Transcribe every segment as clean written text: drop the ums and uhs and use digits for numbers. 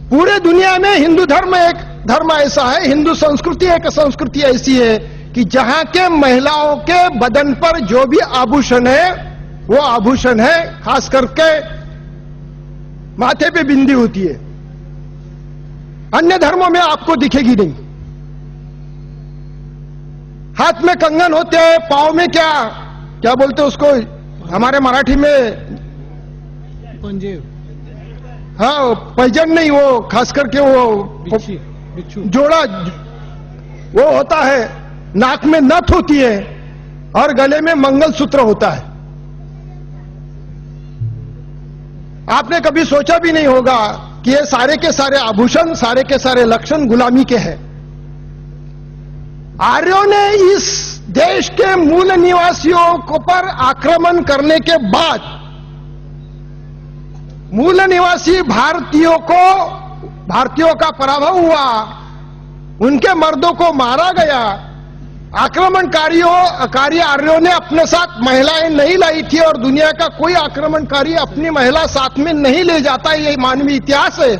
पूरे दुनिया में हिंदू धर्म एक धर्म ऐसा है, हिंदू संस्कृति एक संस्कृति ऐसी है कि जहां के महिलाओं के बदन पर जो भी आभूषण है वो आभूषण है, खास करके माथे पे बिंदी होती है। अन्य धर्मों में आपको दिखेगी नहीं। हाथ में कंगन होते हैं, पांव में क्या बोलते हैं उसको हमारे मराठी में, पंजेब, हाँ पैजन नहीं, वो खास करके वो जोड़ा वो होता है, नाक में नथ होती है और गले में मंगलसूत्र होता है। आपने कभी सोचा भी नहीं होगा कि ये सारे के सारे आभूषण, सारे के सारे लक्षण गुलामी के हैं। आर्यों ने इस देश के मूल निवासियों को पर आक्रमण करने के बाद मूल निवासी भारतीयों का पराभव हुआ, उनके मर्दों को मारा गया। आक्रमणकारी आर्यों ने अपने साथ महिलाएं नहीं लाई थी और दुनिया का कोई आक्रमणकारी अपनी महिला साथ में नहीं ले जाता, ये मानवीय इतिहास है।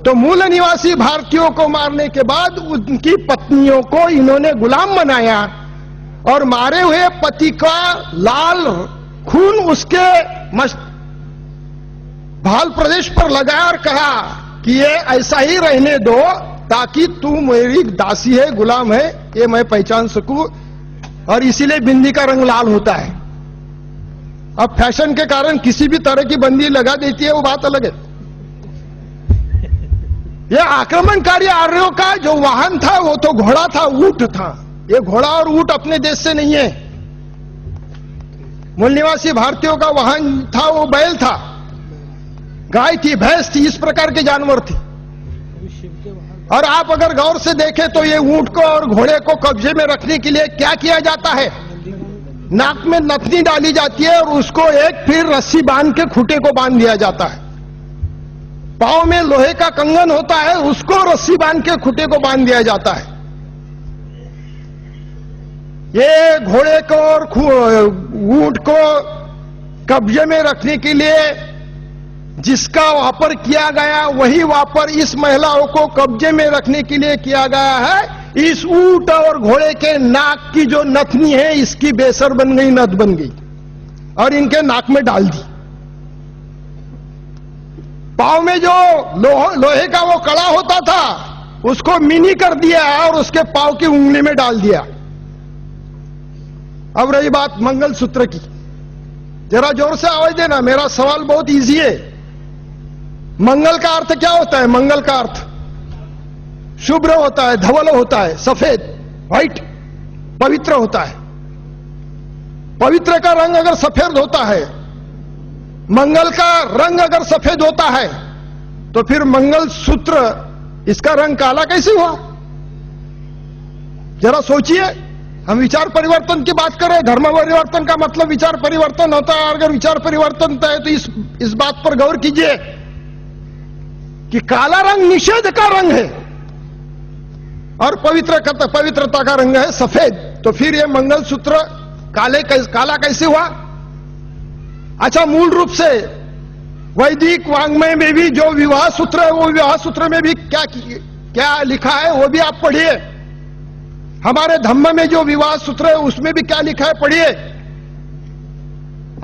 तो मूल निवासी भारतीयों को मारने के बाद उनकी पत्नियों को इन्होंने गुलाम बनाया और मारे हुए पति का लाल खून उसके भाल प्रदेश पर लगाया और कहा कि ये ऐसा ही रहने दो ताकि तू मेरी दासी है, गुलाम है, ये मैं पहचान सकूं। और इसीलिए बिंदी का रंग लाल होता है। अब फैशन के कारण किसी भी तरह की बंदी लगा देती है, वो बात अलग है। ये आक्रमणकारी आर्यों का जो वाहन था वो तो घोड़ा था, ऊंट था। ये घोड़ा और ऊंट अपने देश से नहीं है। मूल निवासी भारतीयों का वाहन था वो बैल था, गाय थी, भैंस थी, इस प्रकार के जानवर थे। और आप अगर गौर से देखें तो ये ऊंट को और घोड़े को कब्जे में रखने के लिए क्या किया जाता है, नाक में नथनी डाली जाती है और उसको एक फिर रस्सी बांध के खूंटे को बांध दिया जाता है। पांव में लोहे का कंगन होता है, उसको रस्सी बांध के खूंटे को बांध दिया जाता है। ये घोड़े को और ऊंट को कब्जे में रखने के लिए जिसका वापर किया गया वही वापर इस महिलाओं को कब्जे में रखने के लिए किया गया है। इस ऊंट और घोड़े के नाक की जो नथनी है इसकी बेसर बन गई, नथ बन गई और इनके नाक में डाल दी। पांव में जो लोहे का वो कड़ा होता था उसको मिनी कर दिया और उसके पांव की उंगली में डाल दिया। अब रही बात मंगलसूत्र की, जरा जोर से आवाज देना, मेरा सवाल बहुत इजी है। मंगल का अर्थ क्या होता है? मंगल का अर्थ शुभ्र होता है, धवल होता है, सफेद, व्हाइट, पवित्र होता है। पवित्र का रंग अगर सफेद होता है, मंगल का रंग अगर सफेद होता है, तो फिर मंगल सूत्र इसका रंग काला कैसे हुआ? जरा सोचिए। हम विचार परिवर्तन की बात करें, धर्म परिवर्तन का मतलब विचार परिवर्तन होता है। अगर विचार परिवर्तन होता है तो इस बात पर गौर कीजिए कि काला रंग निषेध का रंग है और पवित्रता का रंग है सफेद। तो फिर ये मंगलसूत्र काला कैसे हुआ? अच्छा, मूल रूप से वैदिक वांग्मय में भी जो विवाह सूत्र है वो विवाह सूत्र में भी क्या लिखा है वो भी आप पढ़िए। हमारे धम्म में जो विवाह सूत्र है उसमें भी क्या लिखा है पढ़िए।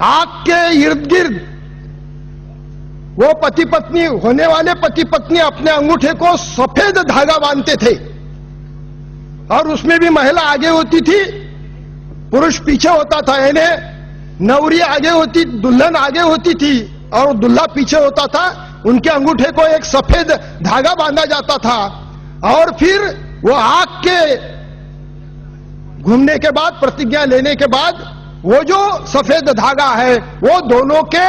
आग के इर्द गिर्द वो पति पत्नी, होने वाले पति पत्नी अपने अंगूठे को सफेद धागा बांधते थे और उसमें भी महिला आगे होती थी, पुरुष पीछे होता था। यानी नवरी आगे होती, दुल्हन आगे होती थी और दुल्हा पीछे होता था। उनके अंगूठे को एक सफेद धागा बांधा जाता था और फिर वो आग के घूमने के बाद, प्रतिज्ञा लेने के बाद, वो जो सफेद धागा है वो दोनों के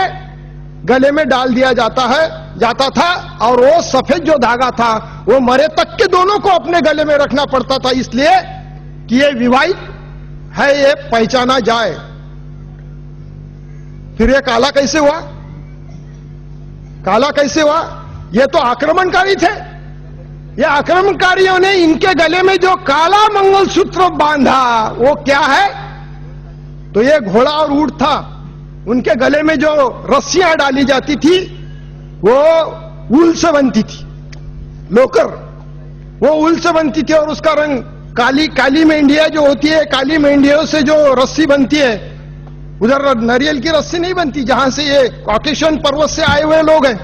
गले में डाल दिया जाता था और वो सफेद जो धागा था वो मरे तक के दोनों को अपने गले में रखना पड़ता था, इसलिए कि ये विवाहित है, ये पहचाना जाए। फिर ये काला कैसे हुआ? काला कैसे हुआ? ये तो आक्रमणकारी थे। ये आक्रमणकारियों ने इनके गले में जो काला मंगलसूत्र बांधा वो क्या है? तो ये घोड़ा और ऊंट था। उनके गले में जो रस्सियां डाली जाती थी वो ऊल से बनती थी, लोकर, वो ऊल से बनती थी और उसका रंग काली, काली मेंढिया जो होती है, काली मेंढियों से जो रस्सी बनती है, उधर नारियल की रस्सी नहीं बनती, जहां से ये कॉकेशियन पर्वत से आए हुए लोग हैं,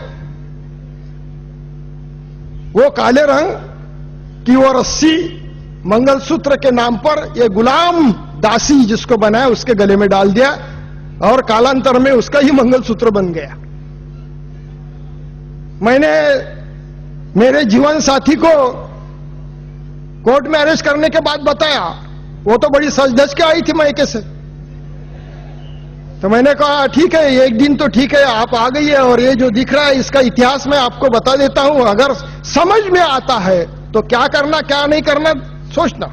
वो काले रंग की वो रस्सी मंगलसूत्र के नाम पर ये गुलाम दासी जिसको बनाया उसके गले में डाल दिया और कालांतर में उसका ही मंगलसूत्र बन गया। मैंने मेरे जीवन साथी को कोर्ट मैरिज करने के बाद बताया, वो तो बड़ी सज धज के आई थी मायके से, तो मैंने कहा ठीक है, एक दिन तो ठीक है, आप आ गई है और ये जो दिख रहा है इसका इतिहास मैं आपको बता देता हूं, अगर समझ में आता है तो क्या करना क्या नहीं करना सोचना।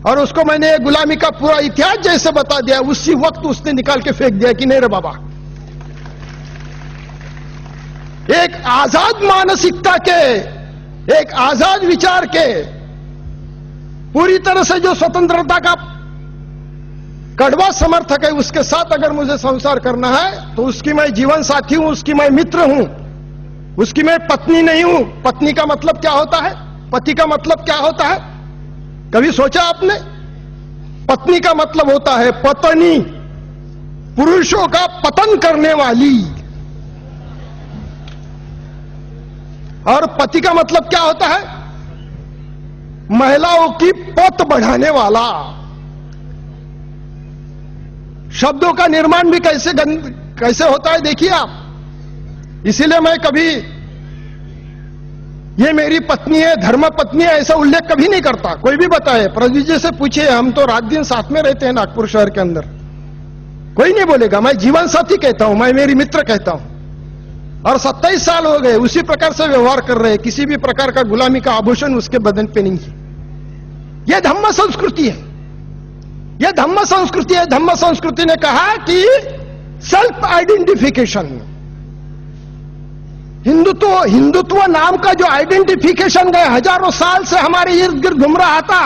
और उसको मैंने गुलामी का पूरा इतिहास जैसे बता दिया, उसी वक्त उसने निकाल के फेंक दिया कि नहीं रे बाबा, एक आजाद मानसिकता के, एक आजाद विचार के, पूरी तरह से जो स्वतंत्रता का कड़वा समर्थक है, उसके साथ अगर मुझे संसार करना है तो उसकी मैं जीवन साथी हूं, उसकी मैं मित्र हूं, उसकी मैं पत्नी नहीं हूं। पत्नी का मतलब क्या होता है, पति का मतलब क्या होता है, कभी सोचा आपने? पत्नी का मतलब होता है पत्नी, पुरुषों का पतन करने वाली, और पति का मतलब क्या होता है, महिलाओं की पत बढ़ाने वाला। शब्दों का निर्माण भी कैसे होता है देखिए आप। इसीलिए मैं कभी ये मेरी पत्नी है, धर्म पत्नी है, ऐसा उल्लेख कभी नहीं करता। कोई भी बताए, प्रदीप जी से पूछिए, हम तो रात दिन साथ में रहते हैं नागपुर शहर के अंदर, कोई नहीं बोलेगा। मैं जीवन साथी कहता हूं, मैं मेरी मित्र कहता हूं, और 27 साल हो गए उसी प्रकार से व्यवहार कर रहे हैं, किसी भी प्रकार का गुलामी का आभूषण उसके बदन पे नहीं है। यह धम्म संस्कृति है, यह धम्म संस्कृति है। धम्म संस्कृति ने कहा कि सेल्फ आइडेंटिफिकेशन, हिंदुत्व नाम का जो आइडेंटिफिकेशन गए हजारों साल से हमारे इर्द गिर्द घूम रहा था,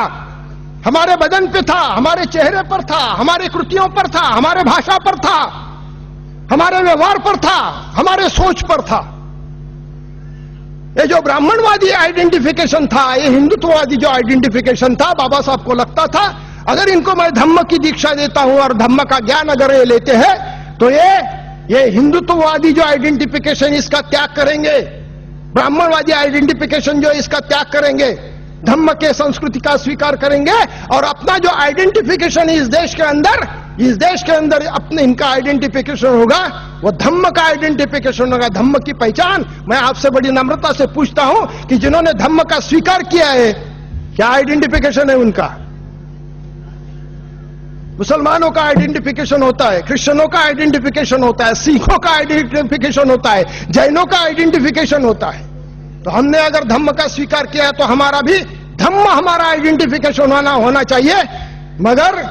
हमारे बदन पे था, हमारे चेहरे पर था, हमारे कृतियों पर था, हमारे भाषा पर था, हमारे व्यवहार पर था, हमारे सोच पर था। ये जो ब्राह्मणवादी आइडेंटिफिकेशन था, ये हिंदुत्ववादी जो आइडेंटिफिकेशन था, बाबा साहब को लगता था अगर इनको मैं धम्म की दीक्षा देता हूं और धम्म का ज्ञान अगर ये लेते हैं तो ये हिंदुत्ववादी जो आइडेंटिफिकेशन इसका त्याग करेंगे, ब्राह्मणवादी आइडेंटिफिकेशन जो इसका त्याग करेंगे, धम्म के संस्कृति का स्वीकार करेंगे और अपना जो आइडेंटिफिकेशन इस देश के अंदर अपने इनका आइडेंटिफिकेशन होगा, वो धम्म का आइडेंटिफिकेशन होगा, धम्म की पहचान। मैं आपसे बड़ी नम्रता से पूछता हूं कि जिन्होंने धम्म का स्वीकार किया है, क्या आइडेंटिफिकेशन है उनका? मुसलमानों का आइडेंटिफिकेशन होता है, क्रिश्चियनों का आइडेंटिफिकेशन होता है, सिखों का आइडेंटिफिकेशन होता है, जैनों का आइडेंटिफिकेशन होता है। तो हमने अगर धम्म का स्वीकार किया है तो हमारा भी धम्म हमारा आइडेंटिफिकेशन होना चाहिए। मगर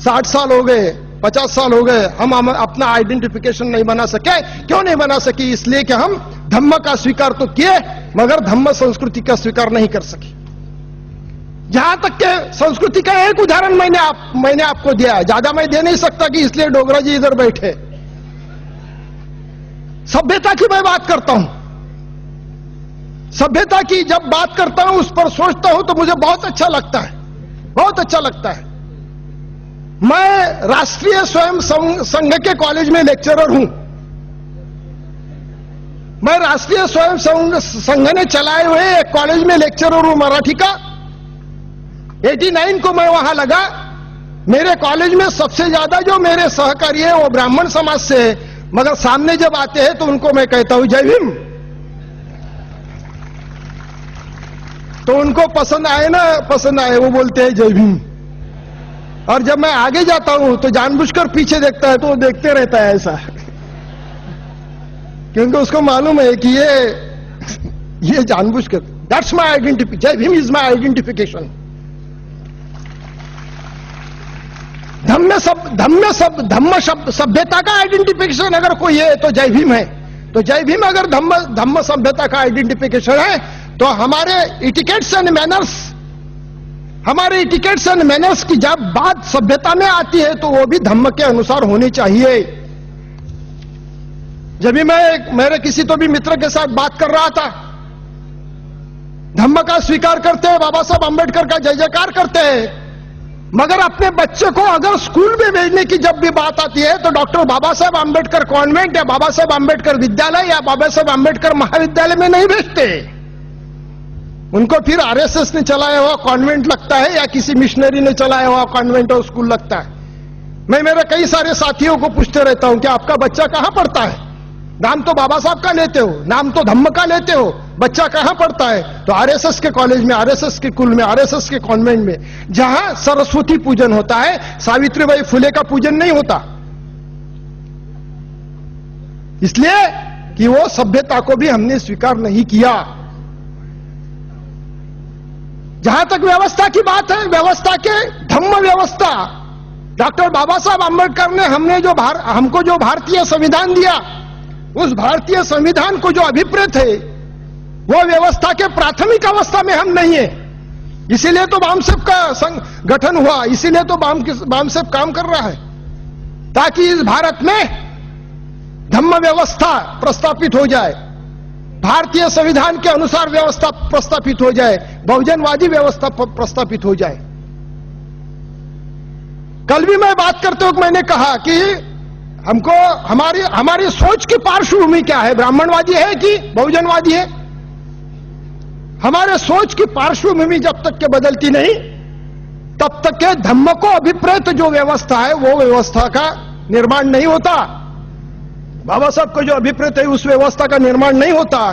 60 साल हो गए, 50 साल हो गए, हम अपना आइडेंटिफिकेशन नहीं बना सके। क्यों नहीं बना सके? इसलिए कि हम धम्म का स्वीकार तो किए मगर धम्म संस्कृति का स्वीकार नहीं कर सके। जहां तक के संस्कृति का एक उदाहरण मैंने आपको दिया है, ज्यादा मैं दे नहीं सकता कि इसलिए डोगरा जी इधर बैठे। सभ्यता की मैं बात करता हूं, सभ्यता की जब बात करता हूं, उस पर सोचता हूं तो मुझे बहुत अच्छा लगता है, बहुत अच्छा लगता है। मैं राष्ट्रीय स्वयं संघ के कॉलेज में लेक्चरर हूं। मैं राष्ट्रीय स्वयं संघ ने चलाए हुए एक कॉलेज में लेक्चरर हूं मराठी का। 89 को मैं वहां लगा। मेरे कॉलेज में सबसे ज्यादा जो मेरे सहकारी है वो ब्राह्मण समाज से है, मगर सामने जब आते हैं तो उनको मैं कहता हूं जय भीम, तो उनको पसंद आए ना पसंद आए, वो बोलते हैं जय भीम। और जब मैं आगे जाता हूं तो जानबूझकर पीछे देखता है तो वो देखते रहता है ऐसा, क्योंकि उसको मालूम है कि ये जानबूझकर, दैट्स माय आइडेंटिटी, जय भीम इज माय आइडेंटिफिकेशन। धम्म शब्द सभ्यता का आइडेंटिफिकेशन अगर कोई है तो जय भीम है। तो जय भीम अगर धम्म सभ्यता का आइडेंटिफिकेशन है तो हमारे इटिकेट्स एंड मैनर्स, हमारे इटिकेट्स एंड मैनर्स की जब बात सभ्यता में आती है तो वो भी धम्म के अनुसार होनी चाहिए। जब भी मैं मेरे किसी तो भी मित्र के साथ बात कर रहा था, धम्म का स्वीकार करते हैं, बाबा साहब आंबेडकर का जय जयकार करते हैं, मगर अपने बच्चे को अगर स्कूल में भेजने की जब भी बात आती है तो डॉक्टर बाबा साहब आंबेडकर कॉन्वेंट या बाबा साहब आंबेडकर विद्यालय या बाबा साहब आंबेडकर महाविद्यालय में नहीं भेजते। उनको फिर आरएसएस ने चलाया हुआ कॉन्वेंट लगता है या किसी मिशनरी ने चलाया हुआ कॉन्वेंट और स्कूल लगता है। मैं मेरे कई सारे साथियों को पूछते रहता हूं कि आपका बच्चा कहां पढ़ता है? नाम तो बाबा साहब का लेते हो, नाम तो धम्म का लेते हो, बच्चा कहां पढ़ता है? तो आरएसएस के कॉलेज में, आरएसएस के कुल में, आरएसएस के कॉन्वेंट में, जहां सरस्वती पूजन होता है, सावित्रीबाई फुले का पूजन नहीं होता। इसलिए कि वो सभ्यता को भी हमने स्वीकार नहीं किया। जहां तक व्यवस्था की बात है, व्यवस्था के धम्म व्यवस्था, डॉक्टर बाबा साहब आंबेडकर ने हमको जो भारतीय संविधान दिया, उस भारतीय संविधान को जो अभिप्रेत है, वो व्यवस्था के प्राथमिक अवस्था में हम नहीं है। इसीलिए तो बामसेफ का गठन हुआ, इसीलिए तो बामसेफ काम कर रहा है, ताकि इस भारत में धम्म व्यवस्था प्रस्तापित हो जाए, भारतीय संविधान के अनुसार व्यवस्था प्रस्तापित हो जाए, बहुजनवादी व्यवस्था प्रस्तापित हो जाए। कल भी मैं बात करते वक्त मैंने कहा कि हमको हमारी सोच की पार्श्वभूमि क्या है, ब्राह्मणवादी है कि बहुजनवादी है? हमारे सोच की पार्श्वभूमि जब तक के बदलती नहीं, तब तक के धम्म को अभिप्रेत जो व्यवस्था है, वो व्यवस्था का निर्माण नहीं होता। बाबा साहब को जो अभिप्रेत है, उस व्यवस्था का निर्माण नहीं होता।